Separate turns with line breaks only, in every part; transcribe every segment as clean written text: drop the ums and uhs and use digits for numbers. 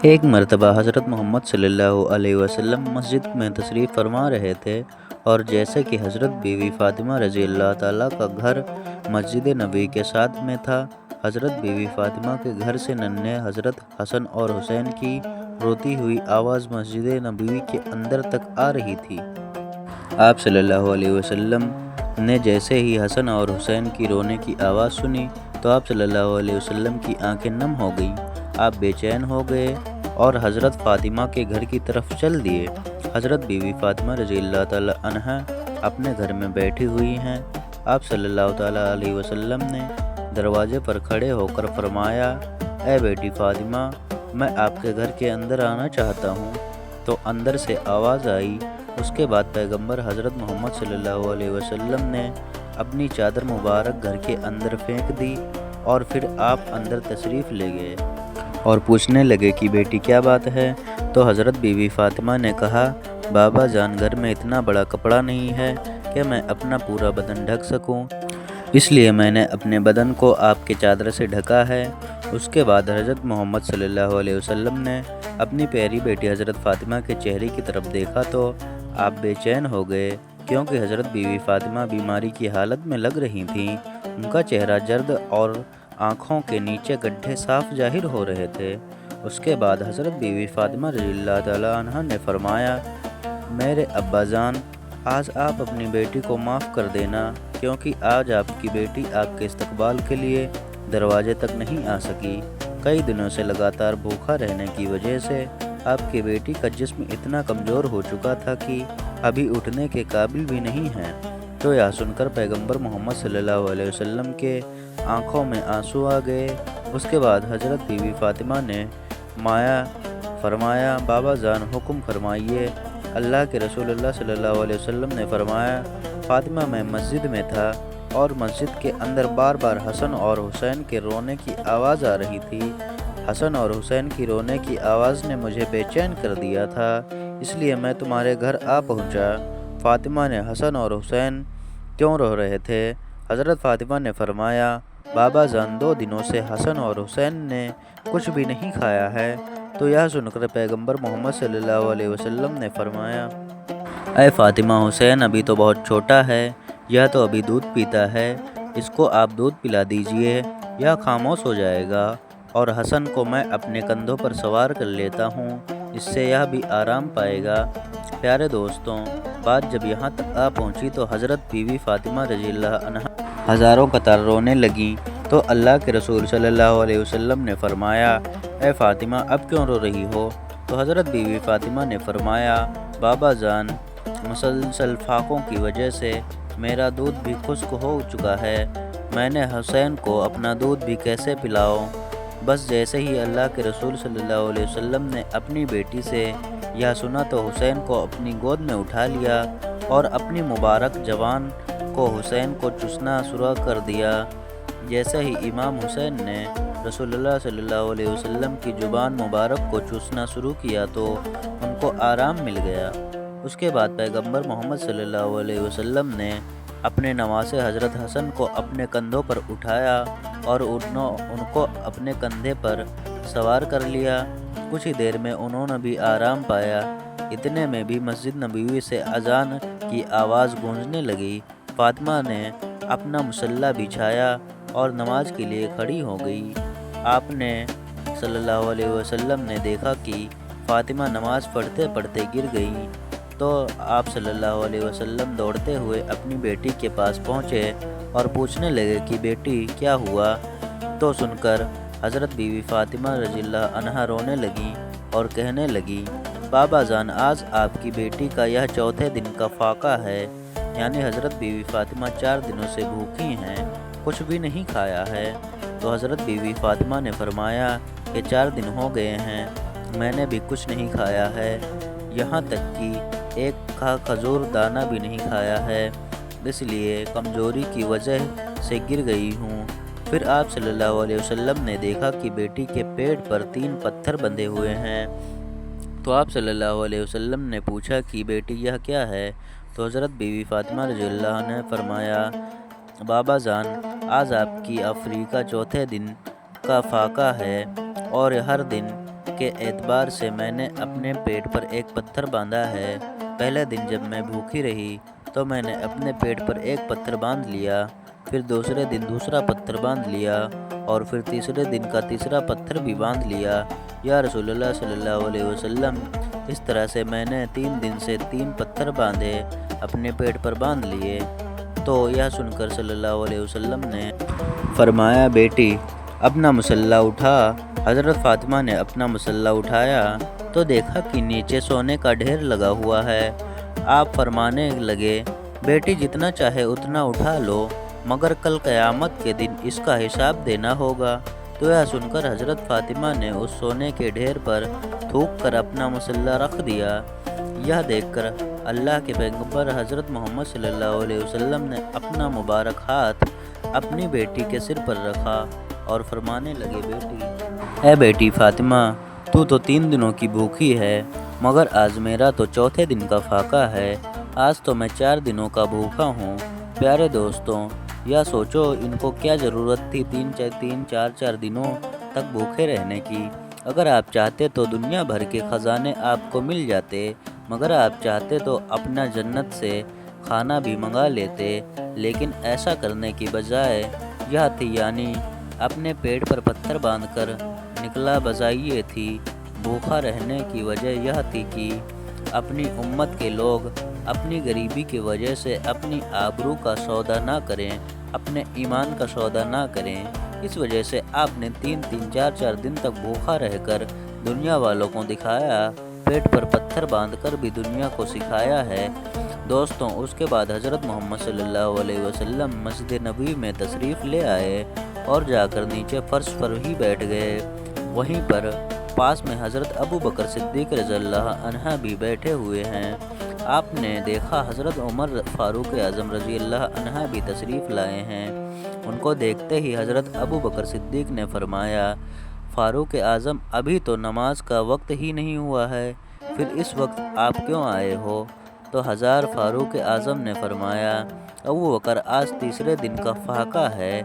ایک مرتبہ حضرت محمد صلی اللہ علیہ وسلم مسجد میں تشریف فرما رہے تھے، اور جیسے کہ حضرت بیوی فاطمہ رضی اللہ تعالیٰ کا گھر مسجد نبوی کے ساتھ میں تھا، حضرت بیوی فاطمہ کے گھر سے ننھے حضرت حسن اور حسین کی روتی ہوئی آواز مسجد نبوی کے اندر تک آ رہی تھی۔ آپ صلی اللہ علیہ وسلم نے جیسے ہی حسن اور حسین کی رونے کی آواز سنی تو آپ صلی اللہ علیہ وسلم کی آنکھیں نم ہو گئیں۔ آپ بے چین ہو گئے اور حضرت فاطمہ کے گھر کی طرف چل دیے۔ حضرت بیوی فاطمہ رضی اللہ تعالیٰ عنہا اپنے گھر میں بیٹھی ہوئی ہیں۔ آپ صلی اللہ تعالیٰ علیہ وسلم نے دروازے پر کھڑے ہو کر فرمایا، اے بیٹی فاطمہ، میں آپ کے گھر کے اندر آنا چاہتا ہوں۔ تو اندر سے آواز آئی۔ اس کے بعد پیغمبر حضرت محمد صلی اللہ علیہ وسلم نے اپنی چادر مبارک گھر کے اندر پھینک دی اور پھر آپ اندر تشریف لے گئے اور پوچھنے لگے کہ بیٹی کیا بات ہے؟ تو حضرت بیوی فاطمہ نے کہا، بابا جان، گھر میں اتنا بڑا کپڑا نہیں ہے کہ میں اپنا پورا بدن ڈھک سکوں، اس لیے میں نے اپنے بدن کو آپ کے چادر سے ڈھکا ہے۔ اس کے بعد حضرت محمد صلی اللہ علیہ وسلم نے اپنی پیاری بیٹی حضرت فاطمہ کے چہرے کی طرف دیکھا تو آپ بے چین ہو گئے، کیونکہ حضرت بیوی فاطمہ بیماری کی حالت میں لگ رہی تھیں۔ ان کا چہرہ زرد اور آنکھوں کے نیچے گڈھے صاف ظاہر ہو رہے تھے۔ اس کے بعد حضرت بیوی فاطمہ رضی اللہ تعالیٰ عنہا نے فرمایا، میرے ابا جان، آج آپ اپنی بیٹی کو معاف کر دینا، کیونکہ آج آپ کی بیٹی آپ کے استقبال کے لیے دروازے تک نہیں آ سکی۔ کئی دنوں سے لگاتار بھوکا رہنے کی وجہ سے آپ کی بیٹی کا جسم اتنا کمزور ہو چکا تھا کہ ابھی اٹھنے کے قابل بھی نہیں ہے۔ تو یہ سن کر پیغمبر محمد صلی اللہ علیہ وسلم کے آنکھوں میں آنسو آ گئے۔ اس کے بعد حضرت بیوی فاطمہ نے فرمایا، بابا جان، حکم فرمائیے۔ اللہ کے رسول اللہ صلی اللہ علیہ وسلم نے فرمایا، فاطمہ، میں مسجد میں تھا اور مسجد کے اندر بار بار حسن اور حسین کے رونے کی آواز آ رہی تھی۔ حسن اور حسین کی رونے کی آواز نے مجھے بے چین کر دیا تھا، اس لیے میں تمہارے گھر آ پہنچا۔ فاطمہ نے، حسن اور حسین کیوں رو رہے تھے؟ حضرت فاطمہ نے فرمایا، بابا جان، 2 دنوں سے حسن اور حسین نے کچھ بھی نہیں کھایا ہے۔ تو یہ سن کر پیغمبر محمد صلی اللہ علیہ وسلم نے فرمایا، اے فاطمہ، حسین ابھی تو بہت چھوٹا ہے، یہ تو ابھی دودھ پیتا ہے، اس کو آپ دودھ پلا دیجئے، یہ خاموش ہو جائے گا، اور حسن کو میں اپنے کندھوں پر سوار کر لیتا ہوں، اس سے یہ بھی آرام پائے گا۔ پیارے دوستوں، بات جب یہاں تک آ پہنچی تو حضرت بیوی فاطمہ رضی اللہ عنہا ہزاروں قطار رونے لگیں۔ تو اللہ کے رسول صلی اللہ علیہ وسلم نے فرمایا، اے فاطمہ، اب کیوں رو رہی ہو؟ تو حضرت بیوی فاطمہ نے فرمایا، بابا جان، مسلسل فاقوں کی وجہ سے میرا دودھ بھی خشک ہو چکا ہے، میں نے حسین کو اپنا دودھ بھی کیسے پلاؤں؟ بس جیسے ہی اللہ کے رسول صلی اللہ علیہ وسلم نے اپنی بیٹی سے یہ سنا تو حسین کو اپنی گود میں اٹھا لیا اور اپنی مبارک زبان کو حسین کو چوسنا شروع کر دیا۔ جیسے ہی امام حسین نے رسول اللہ صلی اللہ علیہ وسلم کی زبان مبارک کو چوسنا شروع کیا تو ان کو آرام مل گیا۔ اس کے بعد پیغمبر محمد صلی اللہ علیہ وسلم نے اپنے نواسے حضرت حسن کو اپنے کندھوں پر اٹھایا اور ان کو اپنے کندھے پر سوار کر لیا۔ کچھ ہی دیر میں انہوں نے بھی آرام پایا۔ اتنے میں بھی مسجد نبوی سے اذان کی آواز گونجنے لگی۔ فاطمہ نے اپنا مصلی بچھایا اور نماز کے لیے کھڑی ہو گئی۔ آپ نے صلی اللہ علیہ وسلم نے دیکھا کہ فاطمہ نماز پڑھتے پڑھتے گر گئی، تو آپ صلی اللہ علیہ وسلم دوڑتے ہوئے اپنی بیٹی کے پاس پہنچے اور پوچھنے لگے کہ بیٹی کیا ہوا؟ تو سن کر حضرت بیوی فاطمہ رضی اللہ عنہا رونے لگیں اور کہنے لگی، بابا جان، آج آپ کی بیٹی کا یہ 4تھے دن کا فاقہ ہے، یعنی حضرت بیوی فاطمہ 4 دنوں سے بھوکی ہیں، کچھ بھی نہیں کھایا ہے۔ تو حضرت بیوی فاطمہ نے فرمایا کہ 4 دن ہو گئے ہیں، میں نے بھی کچھ نہیں کھایا ہے، یہاں تک کہ ایک کھجور دانہ بھی نہیں کھایا ہے، اس لیے کمزوری کی وجہ سے گر گئی ہوں۔ پھر آپ صلی اللہ علیہ وسلم نے دیکھا کہ بیٹی کے پیٹ پر 3 پتھر بندھے ہوئے ہیں۔ تو آپ صلی اللہ علیہ وسلم نے پوچھا کہ بیٹی یہ کیا ہے؟ تو حضرت بیوی فاطمہ رضی اللہ عنہا نے فرمایا، بابا جان، آج آپ کی افریقہ 4تھے دن کا فاقہ ہے، اور ہر دن کے اعتبار سے میں نے اپنے پیٹ پر ایک پتھر باندھا ہے۔ پہلے دن جب میں بھوکی رہی تو میں نے اپنے پیٹ پر ایک پتھر باندھ لیا، پھر دوسرے دن دوسرا پتھر باندھ لیا اور پھر تیسرے دن کا تیسرا پتھر بھی باندھ لیا۔ یا رسول اللہ صلی اللہ علیہ وسلم، اس طرح سے میں نے 3 دن سے 3 پتھر باندھے اپنے پیٹ پر باندھ لیے۔ تو یہ سن کر صلی اللہ علیہ وسلم نے فرمایا، بیٹی اپنا مسلح اٹھا۔ حضرت فاطمہ نے اپنا مسلح اٹھایا تو دیکھا کہ نیچے سونے کا ڈھیر لگا ہوا ہے۔ آپ فرمانے لگے، بیٹی جتنا چاہے اتنا اٹھا لو، مگر کل قیامت کے دن اس کا حساب دینا ہوگا۔ تو یہ سن کر حضرت فاطمہ نے اس سونے کے ڈھیر پر تھوک کر اپنا مسلح رکھ دیا۔ یہ دیکھ کر اللہ کے پیغمبر حضرت محمد صلی اللہ علیہ وسلم نے اپنا مبارک ہاتھ اپنی بیٹی کے سر پر رکھا اور فرمانے لگے، بیٹی، اے بیٹی فاطمہ، تو 3 دنوں کی بھوکی ہے، مگر آج میرا تو چوتھے دن کا فاقہ ہے۔ آج تو میں 4 دنوں کا بھوکا ہوں۔ پیارے دوستوں، یا سوچو ان کو کیا ضرورت تھی 3-4 دنوں تک بھوکے رہنے کی۔ اگر آپ چاہتے تو دنیا بھر کے خزانے آپ کو مل جاتے، مگر آپ چاہتے تو اپنا جنت سے کھانا بھی منگا لیتے، لیکن ایسا کرنے کی بجائے یہ تھی، یعنی اپنے پیٹ پر پتھر باندھ کر نکلا بجائے تھی۔ بھوکا رہنے کی وجہ یہ تھی کہ اپنی امت کے لوگ اپنی غریبی کی وجہ سے اپنی آبرو کا سودا نہ کریں، اپنے ایمان کا سودا نہ کریں۔ اس وجہ سے آپ نے 3-4 دن تک بھوکا رہ کر دنیا والوں کو دکھایا، پیٹ پر پتھر باندھ کر بھی دنیا کو سکھایا ہے۔ دوستوں، اس کے بعد حضرت محمد صلی اللہ علیہ وسلم مسجد نبوی میں تشریف لے آئے اور جا کر نیچے فرش پر ہی بیٹھ گئے۔ وہیں پر پاس میں حضرت ابو بکر صدیق رضی اللہ عنہ بھی بیٹھے ہوئے ہیں۔ آپ نے دیکھا حضرت عمر فاروق اعظم رضی اللہ عنہ بھی تشریف لائے ہیں۔ ان کو دیکھتے ہی حضرت ابو بکر صدیق نے فرمایا، فاروق اعظم، ابھی تو نماز کا وقت ہی نہیں ہوا ہے، پھر اس وقت آپ کیوں آئے ہو؟ تو حضرت فاروق اعظم نے فرمایا، ابو بکر، آج تیسرے دن کا فاقہ ہے،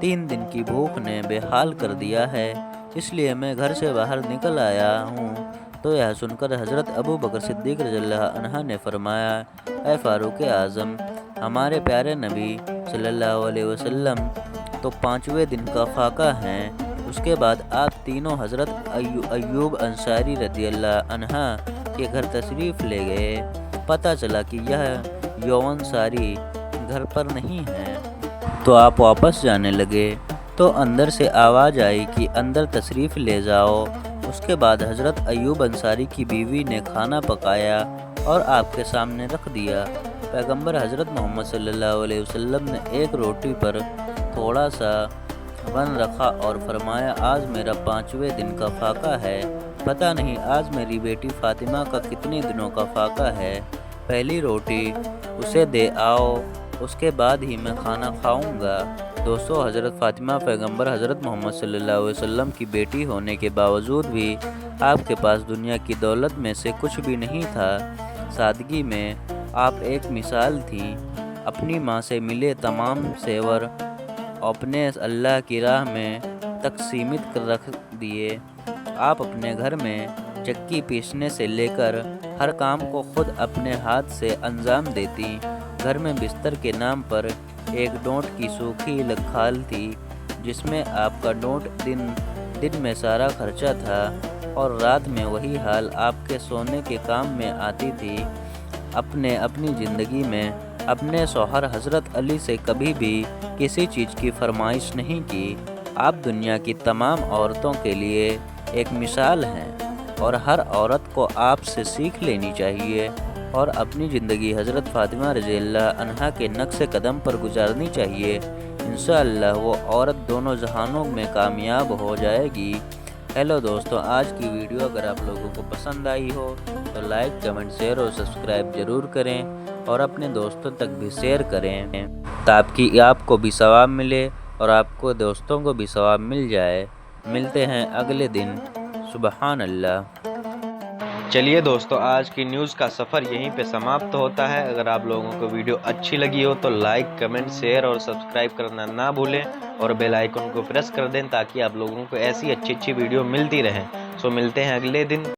3 دن کی بھوک نے بے حال کر دیا ہے، اس لیے میں گھر سے باہر نکل آیا ہوں۔ تو یہ سن کر حضرت ابو بکر صدیق رضی اللہ عنہ نے فرمایا، اے فاروق اعظم، ہمارے پیارے نبی صلی اللہ علیہ وسلم تو 5ویں دن کا فاقہ ہیں۔ اس کے بعد آپ تینوں حضرت ایوب انصاری رضی اللہ عنہ کے گھر تشریف لے گئے۔ پتہ چلا کہ یہ انصاری گھر پر نہیں ہے، تو آپ واپس جانے لگے تو اندر سے آواز آئی کہ اندر تشریف لے جاؤ۔ اس کے بعد حضرت ایوب انصاری کی بیوی نے کھانا پکایا اور آپ کے سامنے رکھ دیا۔ پیغمبر حضرت محمد صلی اللہ علیہ وسلم نے ایک روٹی پر تھوڑا سا بن رکھا اور فرمایا، آج میرا 5ویں دن کا فاقہ ہے، پتہ نہیں آج میری بیٹی فاطمہ کا کتنے دنوں کا فاقہ ہے، پہلی روٹی اسے دے آؤ، اس کے بعد ہی میں کھانا کھاؤں گا۔ دوستو، حضرت فاطمہ پیغمبر حضرت محمد صلی اللہ علیہ وسلم کی بیٹی ہونے کے باوجود بھی آپ کے پاس دنیا کی دولت میں سے کچھ بھی نہیں تھا۔ سادگی میں آپ ایک مثال تھیں۔ اپنی ماں سے ملے تمام زیور اپنے اللہ کی راہ میں تک سیمت کر رکھ دیے۔ آپ اپنے گھر میں چکی پیسنے سے لے کر ہر کام کو خود اپنے ہاتھ سے انجام دیتی۔ گھر میں بستر کے نام پر ایک ڈونٹ کی سوکھی کھال تھی، جس میں آپ کا ڈونٹ دن میں سارا خرچہ تھا اور رات میں وہی حال آپ کے سونے کے کام میں آتی تھی۔ اپنی زندگی میں اپنے شوہر حضرت علی سے کبھی بھی کسی چیز کی فرمائش نہیں کی۔ آپ دنیا کی تمام عورتوں کے لیے ایک مثال ہیں اور ہر عورت کو آپ سے سیکھ لینی چاہیے اور اپنی زندگی حضرت فاطمہ رضی اللہ عنہا کے نقش قدم پر گزارنی چاہیے۔ انشاءاللہ وہ عورت دونوں جہانوں میں کامیاب ہو جائے گی۔ ہیلو دوستو، آج کی ویڈیو اگر آپ لوگوں کو پسند آئی ہو تو لائک، کمنٹ، شیئر اور سبسکرائب ضرور کریں اور اپنے دوستوں تک بھی شیئر کریں تاکہ آپ کو بھی ثواب ملے اور آپ کو دوستوں کو بھی ثواب مل جائے۔ ملتے ہیں اگلے دن۔ سبحان اللہ۔
چلیے دوستو، آج کی نیوز کا سفر یہیں پہ سماپت ہوتا ہے۔ اگر آپ لوگوں کو ویڈیو اچھی لگی ہو تو لائک، کمنٹ، شیئر اور سبسکرائب کرنا نہ بھولیں اور بیل آئیکن کو پریس کر دیں تاکہ آپ لوگوں کو ایسی اچھی ویڈیو ملتی رہیں۔ سو ملتے ہیں اگلے دن.